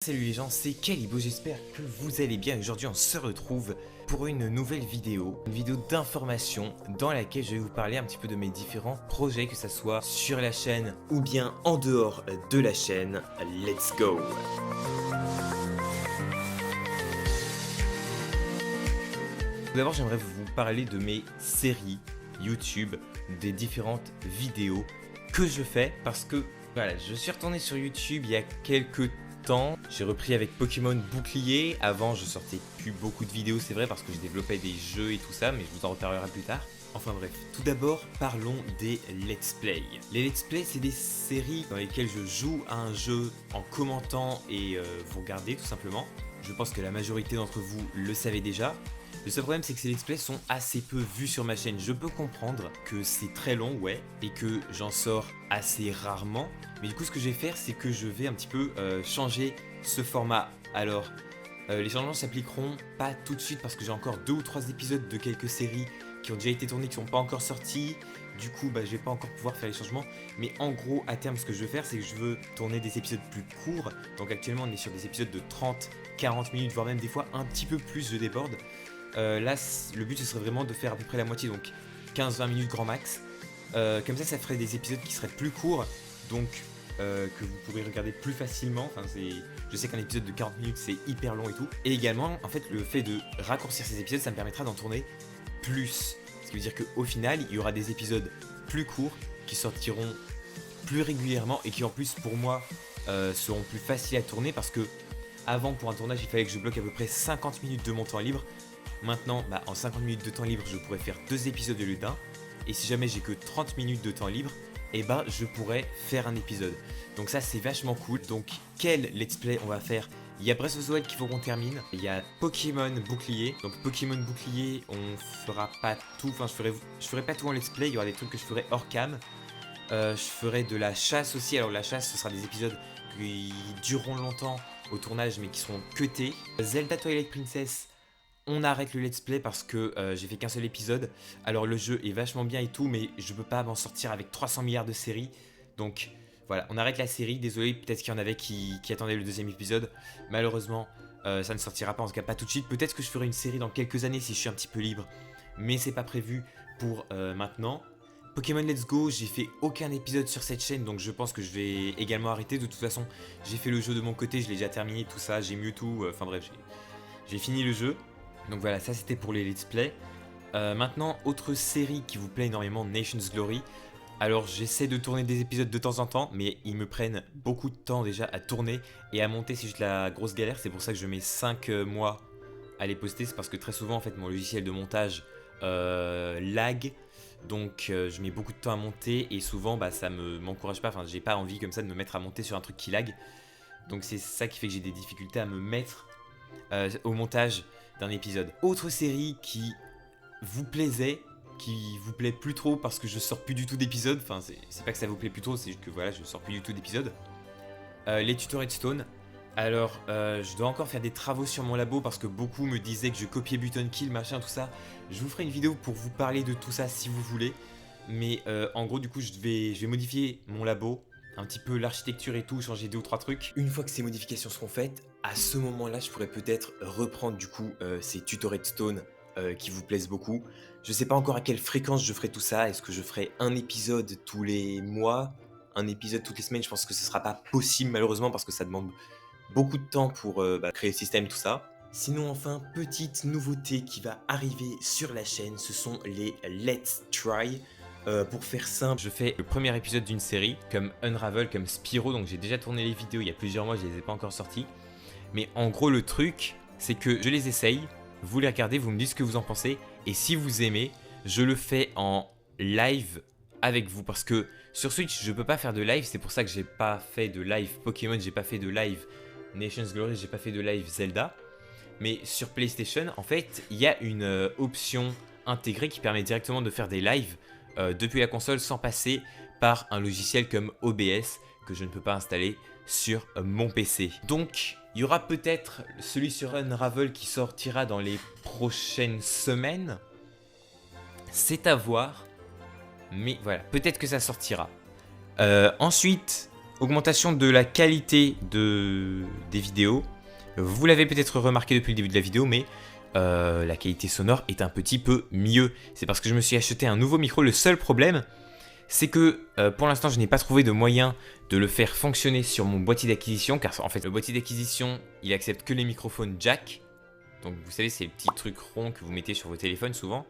Salut les gens, c'est Calibo, j'espère que vous allez bien. Aujourd'hui on se retrouve pour une nouvelle vidéo, une vidéo d'information dans laquelle je vais vous parler un petit peu de mes différents projets, que ce soit sur la chaîne ou bien en dehors de la chaîne. Let's go! Tout d'abord j'aimerais vous parler de mes séries YouTube, des différentes vidéos que je fais parce que voilà, je suis retourné sur YouTube il y a quelques temps. J'ai repris avec Pokémon Bouclier. Avant je sortais plus beaucoup de vidéos, c'est vrai, parce que je développais des jeux et tout ça, mais je vous en reparlerai plus tard. Enfin bref, tout d'abord parlons des let's play. Les let's play, c'est des séries dans lesquelles je joue à un jeu en commentant et vous regardez tout simplement. Je pense que la majorité d'entre vous le savez déjà. Le seul problème, c'est que ces let's play sont assez peu vus sur ma chaîne. Je peux comprendre que c'est très long, ouais, et que j'en sors assez rarement. Mais du coup, ce que je vais faire, c'est que je vais un petit peu changer ce format. Alors, les changements s'appliqueront pas tout de suite parce que j'ai encore 2 ou 3 épisodes de quelques séries qui ont déjà été tournées, qui sont pas encore sortis. Du coup, je vais pas encore pouvoir faire les changements. Mais en gros, à terme, ce que je veux faire, c'est que je veux tourner des épisodes plus courts. Donc actuellement, on est sur des épisodes de 30, 40 minutes, voire même des fois un petit peu plus, je déborde. Là, le but, ce serait vraiment de faire à peu près la moitié, donc 15-20 minutes grand max. Comme ça ferait des épisodes qui seraient plus courts, donc que vous pourrez regarder plus facilement. Enfin, je sais qu'un épisode de 40 minutes, c'est hyper long et tout. Et également, en fait, le fait de raccourcir ces épisodes, ça me permettra d'en tourner plus. Ce qui veut dire qu'au final, il y aura des épisodes plus courts qui sortiront plus régulièrement et qui, en plus, pour moi, seront plus faciles à tourner parce que avant, pour un tournage, il fallait que je bloque à peu près 50 minutes de mon temps libre. Maintenant, en 50 minutes de temps libre, je pourrais faire 2 épisodes au lieu d'un. Et si jamais j'ai que 30 minutes de temps libre, je pourrais faire un épisode. Donc ça, c'est vachement cool. Donc, quel let's play on va faire? Il y a Breath of the Wild qu'il faut qu'on termine. Il y a Pokémon Bouclier. Donc Pokémon Bouclier, on fera pas tout. Enfin, je ferai pas tout en let's play. Il y aura des trucs que je ferai hors cam. Je ferai de la chasse aussi. Alors la chasse, ce sera des épisodes qui dureront longtemps au tournage, mais qui seront cutés. Zelda Twilight Princess, on arrête le let's play parce que j'ai fait qu'un seul épisode. Alors le jeu est vachement bien et tout, mais je peux pas m'en sortir avec 300 milliards de séries. Donc voilà, on arrête la série. Désolé, peut-être qu'il y en avait qui attendaient le deuxième épisode. Malheureusement, ça ne sortira pas, en tout cas pas tout de suite. Peut-être que je ferai une série dans quelques années si je suis un petit peu libre, mais c'est pas prévu pour maintenant. Pokémon Let's Go, j'ai fait aucun épisode sur cette chaîne, donc je pense que je vais également arrêter. De toute façon, j'ai fait le jeu de mon côté, je l'ai déjà terminé, tout ça, j'ai Mewtwo, enfin bref, j'ai fini le jeu. Donc voilà, ça c'était pour les let's play. Maintenant, autre série qui vous plaît énormément, Nation's Glory. Alors j'essaie de tourner des épisodes de temps en temps, mais ils me prennent beaucoup de temps déjà à tourner et à monter, c'est juste la grosse galère. C'est pour ça que je mets 5 mois à les poster. C'est parce que très souvent en fait mon logiciel de montage lag. Donc je mets beaucoup de temps à monter et souvent ça m'encourage pas. Enfin, j'ai pas envie comme ça de me mettre à monter sur un truc qui lag. Donc c'est ça qui fait que j'ai des difficultés à me mettre au montage d'un épisode. Autre série qui vous plaisait, qui vous plaît plus trop parce que je sors plus du tout d'épisodes. Enfin, c'est pas que ça vous plaît plus trop, c'est juste que voilà, je sors plus du tout d'épisodes. Les tutos Redstone. Alors, je dois encore faire des travaux sur mon labo parce que beaucoup me disaient que je copiais button kill, machin, tout ça. Je vous ferai une vidéo pour vous parler de tout ça si vous voulez. Mais en gros, du coup, je vais modifier mon labo, un petit peu l'architecture et tout, changer 2 ou 3 trucs. Une fois que ces modifications seront faites, à ce moment-là, je pourrais peut-être reprendre du coup ces tutos Redstone qui vous plaisent beaucoup. Je sais pas encore à quelle fréquence je ferai tout ça. Est-ce que je ferai un épisode tous les mois, un épisode toutes les semaines? Je pense que ce sera pas possible malheureusement parce que ça demande beaucoup de temps pour créer le système, tout ça. Sinon, enfin, petite nouveauté qui va arriver sur la chaîne, ce sont les Let's Try. Pour faire simple, je fais le premier épisode d'une série, comme Unravel, comme Spyro, donc j'ai déjà tourné les vidéos il y a plusieurs mois, je les ai pas encore sorties. Mais en gros, le truc, c'est que je les essaye, vous les regardez, vous me dites ce que vous en pensez, et si vous aimez, je le fais en live avec vous, parce que sur Switch, je peux pas faire de live, c'est pour ça que j'ai pas fait de live Pokémon, j'ai pas fait de live Nation's Glory, j'ai pas fait de live Zelda. Mais sur PlayStation, en fait, il y a une option intégrée qui permet directement de faire des lives depuis la console sans passer par un logiciel comme OBS que je ne peux pas installer sur mon PC. Donc, il y aura peut-être celui sur Unravel qui sortira dans les prochaines semaines. C'est à voir. Mais voilà, peut-être que ça sortira. Ensuite, Augmentation de la qualité des vidéos. Vous l'avez peut-être remarqué depuis le début de la vidéo, mais la qualité sonore est un petit peu mieux. C'est parce que je me suis acheté un nouveau micro. Le seul problème, c'est que pour l'instant, je n'ai pas trouvé de moyen de le faire fonctionner sur mon boîtier d'acquisition, car en fait, le boîtier d'acquisition, il accepte que les microphones jack. Donc vous savez, c'est les petits trucs ronds que vous mettez sur vos téléphones souvent.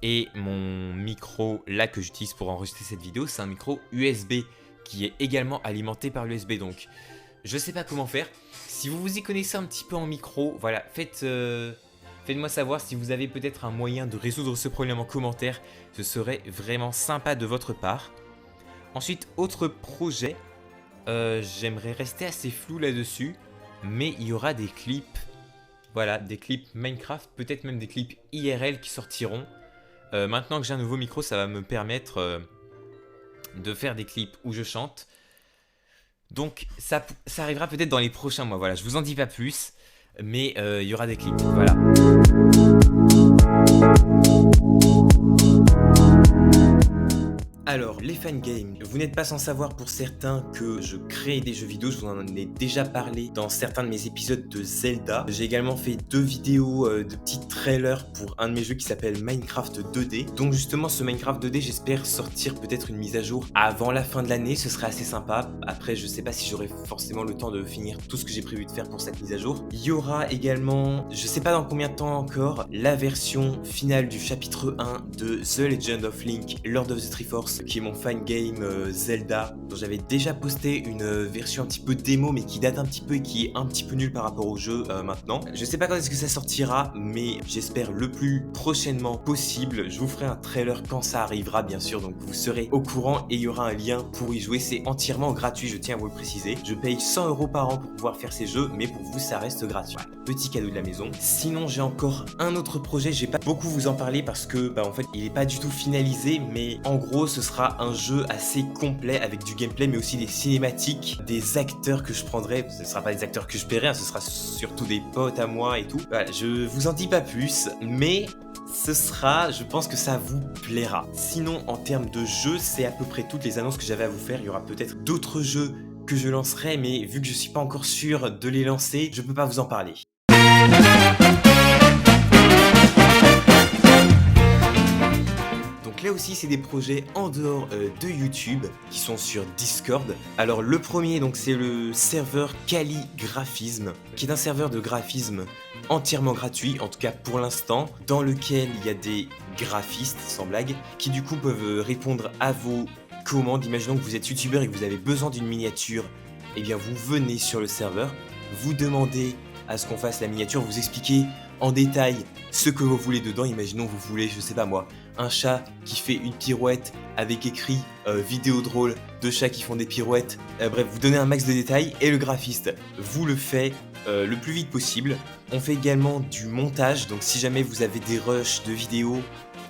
Et mon micro là que j'utilise pour enregistrer cette vidéo, c'est un micro USB qui est également alimenté par l'USB. Donc je sais pas comment faire. Si vous vous y connaissez un petit peu en micro, voilà, faites-moi savoir si vous avez peut-être un moyen de résoudre ce problème en commentaire. Ce serait vraiment sympa de votre part. Ensuite, autre projet, j'aimerais rester assez flou là-dessus, mais il y aura des clips, voilà, des clips Minecraft, peut-être même des clips IRL qui sortiront. Maintenant que j'ai un nouveau micro, ça va me permettre de faire des clips où je chante. Donc ça arrivera peut-être dans les prochains mois, voilà, je vous en dis pas plus, mais il y aura des clips, voilà. Alors, les fangames, vous n'êtes pas sans savoir pour certains que je crée des jeux vidéo, je vous en ai déjà parlé dans certains de mes épisodes de Zelda. J'ai également fait 2 vidéos de petits trailers pour un de mes jeux qui s'appelle Minecraft 2D. Donc justement, ce Minecraft 2D, j'espère sortir peut-être une mise à jour avant la fin de l'année, ce serait assez sympa. Après, je sais pas si j'aurai forcément le temps de finir tout ce que j'ai prévu de faire pour cette mise à jour. Il y aura également, je sais pas dans combien de temps encore, la version finale du chapitre 1 de The Legend of Link, Lord of the Triforce, qui est mon fangame Zelda, dont j'avais déjà posté une version un petit peu démo, mais qui date un petit peu et qui est un petit peu nulle par rapport au jeu maintenant. Je sais pas quand est-ce que ça sortira, mais j'espère le plus prochainement possible. Je vous ferai un trailer quand ça arrivera, bien sûr, donc vous serez au courant et il y aura un lien pour y jouer. C'est entièrement gratuit, je tiens à vous le préciser. Je paye 100 € par an pour pouvoir faire ces jeux, mais pour vous, ça reste gratuit. Voilà, petit cadeau de la maison. Sinon, j'ai encore un autre projet, je vais pas beaucoup vous en parler parce que, en fait, il est pas du tout finalisé, mais en gros, ce sera un jeu assez complet avec du gameplay, mais aussi des cinématiques, des acteurs que je prendrai. Ce ne sera pas des acteurs que je paierai, hein, ce sera surtout des potes à moi et tout. Voilà, je vous en dis pas plus, mais je pense que ça vous plaira. Sinon, en termes de jeux, c'est à peu près toutes les annonces que j'avais à vous faire. Il y aura peut-être d'autres jeux que je lancerai, mais vu que je suis pas encore sûr de les lancer, je peux pas vous en parler. Donc là aussi, c'est des projets en dehors de YouTube qui sont sur Discord. Alors le premier, donc c'est le serveur Calligraphisme, qui est un serveur de graphisme entièrement gratuit, en tout cas pour l'instant, dans lequel il y a des graphistes, sans blague, qui du coup peuvent répondre à vos commandes. Imaginons que vous êtes youtubeur et que vous avez besoin d'une miniature, et bien vous venez sur le serveur, vous demandez à ce qu'on fasse la miniature, vous expliquez en détail ce que vous voulez dedans. Imaginons vous voulez, je sais pas moi, un chat qui fait une pirouette avec écrit vidéo drôle de chats qui font des pirouettes. Bref, vous donnez un max de détails et le graphiste vous le fait le plus vite possible. On fait également du montage, donc si jamais vous avez des rushs de vidéos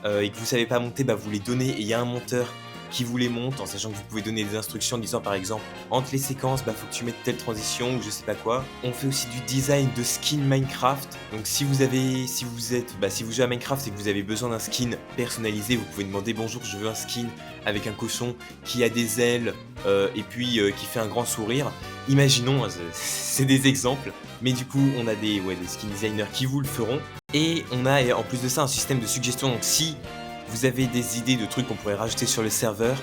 et que vous savez pas monter, vous les donnez et il y a un monteur qui vous les monte, en sachant que vous pouvez donner des instructions en disant par exemple entre les séquences faut que tu mettes telle transition ou je sais pas quoi. On fait aussi du design de skin Minecraft, donc si vous jouez à Minecraft et que vous avez besoin d'un skin personnalisé, vous pouvez demander bonjour, je veux un skin avec un cochon qui a des ailes et puis qui fait un grand sourire. Imaginons, c'est des exemples, mais du coup on a des skin designers qui vous le feront, et on a en plus de ça un système de suggestion. Donc si vous avez des idées de trucs qu'on pourrait rajouter sur le serveur,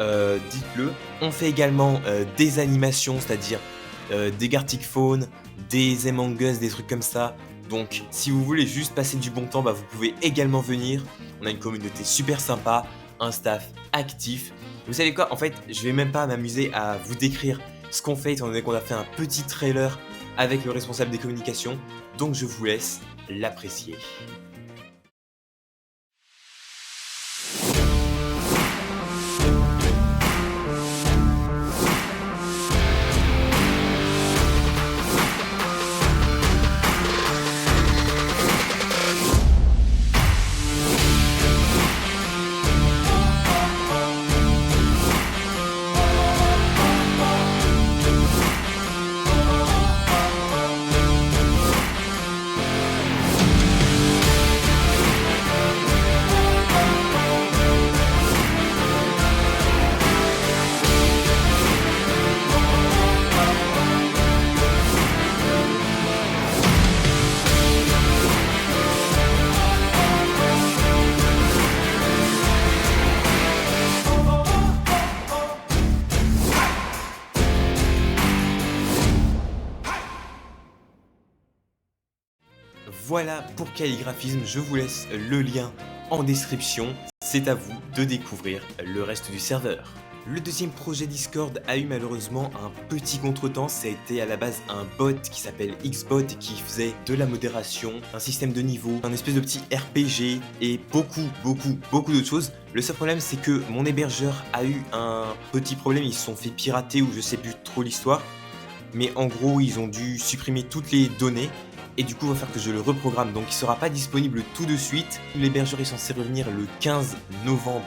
dites-le. On fait également des animations, c'est-à-dire des Gartic Phone, des Among Us, des trucs comme ça. Donc si vous voulez juste passer du bon temps, vous pouvez également venir. On a une communauté super sympa, un staff actif. Vous savez quoi, en fait, je vais même pas m'amuser à vous décrire ce qu'on fait, étant donné qu'on a fait un petit trailer avec le responsable des communications. Donc je vous laisse l'apprécier. Voilà pour Calligraphisme, je vous laisse le lien en description. C'est à vous de découvrir le reste du serveur. Le deuxième projet Discord a eu malheureusement un petit contretemps, ça a été à la base un bot qui s'appelle Xbot et qui faisait de la modération, un système de niveau, un espèce de petit RPG et beaucoup d'autres choses. Le seul problème c'est que mon hébergeur a eu un petit problème, ils se sont fait pirater ou je sais plus trop l'histoire. Mais en gros ils ont dû supprimer toutes les données et du coup il va falloir que je le reprogramme, donc il sera pas disponible tout de suite. L'hébergeur est censé revenir le 15 novembre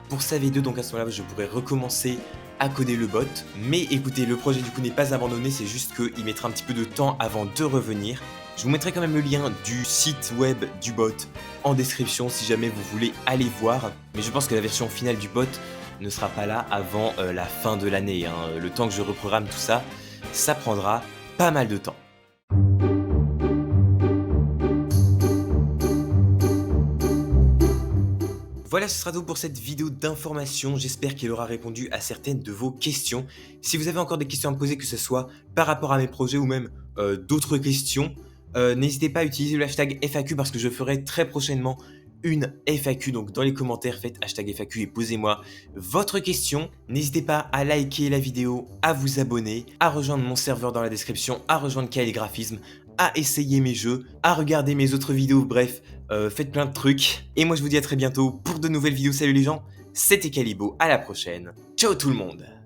pour sa V2, donc à ce moment-là je pourrais recommencer à coder le bot. Mais écoutez, le projet du coup n'est pas abandonné, c'est juste qu'il mettra un petit peu de temps avant de revenir. Je vous mettrai quand même le lien du site web du bot en description si jamais vous voulez aller voir. Mais je pense que la version finale du bot ne sera pas là avant la fin de l'année, hein. Le temps que je reprogramme tout ça, ça prendra pas mal de temps. Voilà, ce sera tout pour cette vidéo d'information, j'espère qu'elle aura répondu à certaines de vos questions. Si vous avez encore des questions à me poser, que ce soit par rapport à mes projets ou même d'autres questions, n'hésitez pas à utiliser le hashtag FAQ parce que je ferai très prochainement une FAQ, donc dans les commentaires faites hashtag FAQ et posez-moi votre question. N'hésitez pas à liker la vidéo, à vous abonner, à rejoindre mon serveur dans la description, à rejoindre Calligraphisme, à essayer mes jeux, à regarder mes autres vidéos, bref, faites plein de trucs. Et moi je vous dis à très bientôt pour de nouvelles vidéos. Salut les gens, c'était Calibo, à la prochaine. Ciao tout le monde.